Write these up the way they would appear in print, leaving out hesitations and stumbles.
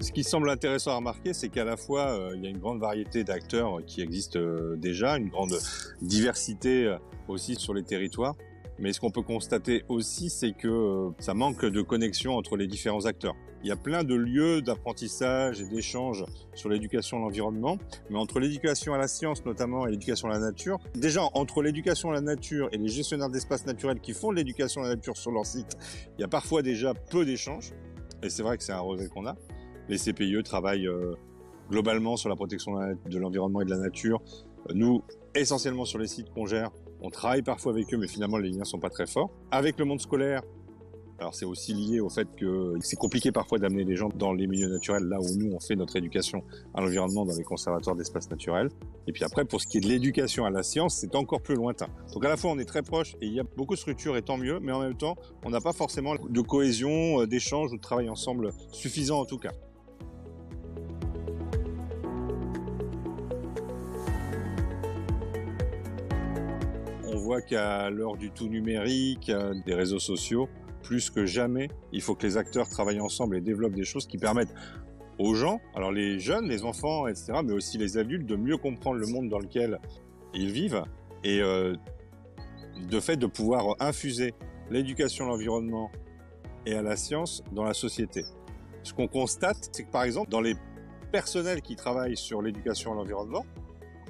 Ce qui semble intéressant à remarquer, c'est qu'à la fois, il y a une grande variété d'acteurs qui existent déjà, une grande diversité aussi sur les territoires. Mais ce qu'on peut constater aussi, c'est que ça manque de connexion entre les différents acteurs. Il y a plein de lieux d'apprentissage et d'échange sur l'éducation à l'environnement, mais entre l'éducation à la science notamment et l'éducation à la nature, déjà entre l'éducation à la nature et les gestionnaires d'espaces naturels qui font de l'éducation à la nature sur leur site, il y a parfois déjà peu d'échanges, et c'est vrai que c'est un regret qu'on a. Les CPIE travaillent globalement sur la protection de l'environnement et de la nature. Nous, essentiellement sur les sites qu'on gère, on travaille parfois avec eux, mais finalement les liens sont pas très forts. Avec le monde scolaire, alors c'est aussi lié au fait que c'est compliqué parfois d'amener les gens dans les milieux naturels, là où nous on fait notre éducation à l'environnement dans les conservatoires d'espaces naturels. Et puis après, pour ce qui est de l'éducation à la science, c'est encore plus lointain. Donc à la fois on est très proche et il y a beaucoup de structures et tant mieux, mais en même temps on n'a pas forcément de cohésion, d'échange ou de travail ensemble suffisant en tout cas. On voit qu'à l'heure du tout numérique, des réseaux sociaux, plus que jamais, il faut que les acteurs travaillent ensemble et développent des choses qui permettent aux gens, alors les jeunes, les enfants, etc., mais aussi les adultes, de mieux comprendre le monde dans lequel ils vivent et de fait de pouvoir infuser l'éducation à l'environnement et à la science dans la société. Ce qu'on constate, c'est que par exemple, dans les personnels qui travaillent sur l'éducation à l'environnement,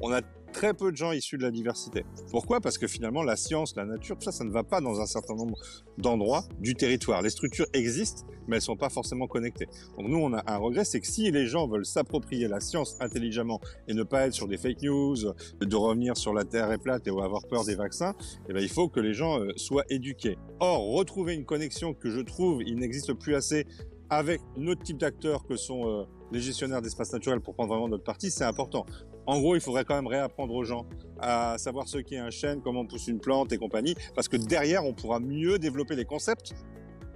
on a très peu de gens issus de la diversité. Pourquoi? Parce que finalement, la science, la nature, tout ça, ça ne va pas dans un certain nombre d'endroits du territoire. Les structures existent, mais elles sont pas forcément connectées. Donc nous, on a un regret, c'est que si les gens veulent s'approprier la science intelligemment et ne pas être sur des fake news, de revenir sur la Terre est plate et avoir peur des vaccins, eh ben, il faut que les gens soient éduqués. Or, retrouver une connexion que je trouve, il n'existe plus assez avec notre type d'acteurs que sont les gestionnaires d'espaces naturels pour prendre vraiment notre parti, c'est important. En gros, il faudrait quand même réapprendre aux gens à savoir ce qu'est un chêne, comment on pousse une plante et compagnie, parce que derrière, on pourra mieux développer les concepts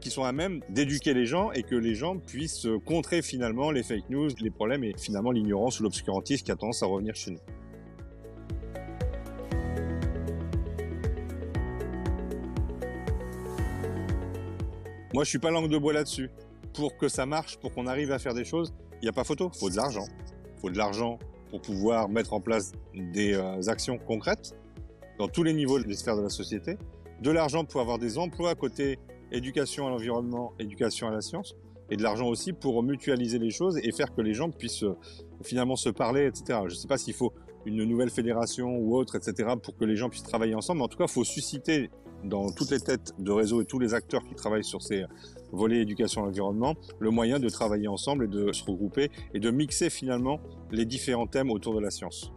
qui sont à même d'éduquer les gens et que les gens puissent contrer finalement les fake news, les problèmes et finalement l'ignorance ou l'obscurantisme qui a tendance à revenir chez nous. Moi, je suis pas langue de bois là-dessus. Pour que ça marche, pour qu'on arrive à faire des choses, il n'y a pas photo, faut de l'argent. Faut de l'argent pour pouvoir mettre en place des actions concrètes dans tous les niveaux des sphères de la société. De l'argent pour avoir des emplois côté éducation à l'environnement, éducation à la science. Et de l'argent aussi pour mutualiser les choses et faire que les gens puissent finalement se parler, etc. Je ne sais pas s'il faut une nouvelle fédération ou autre, etc. pour que les gens puissent travailler ensemble. Mais en tout cas, il faut susciter dans toutes les têtes de réseau et tous les acteurs qui travaillent sur ces volets éducation à l'environnement, le moyen de travailler ensemble et de se regrouper et de mixer finalement les différents thèmes autour de la science.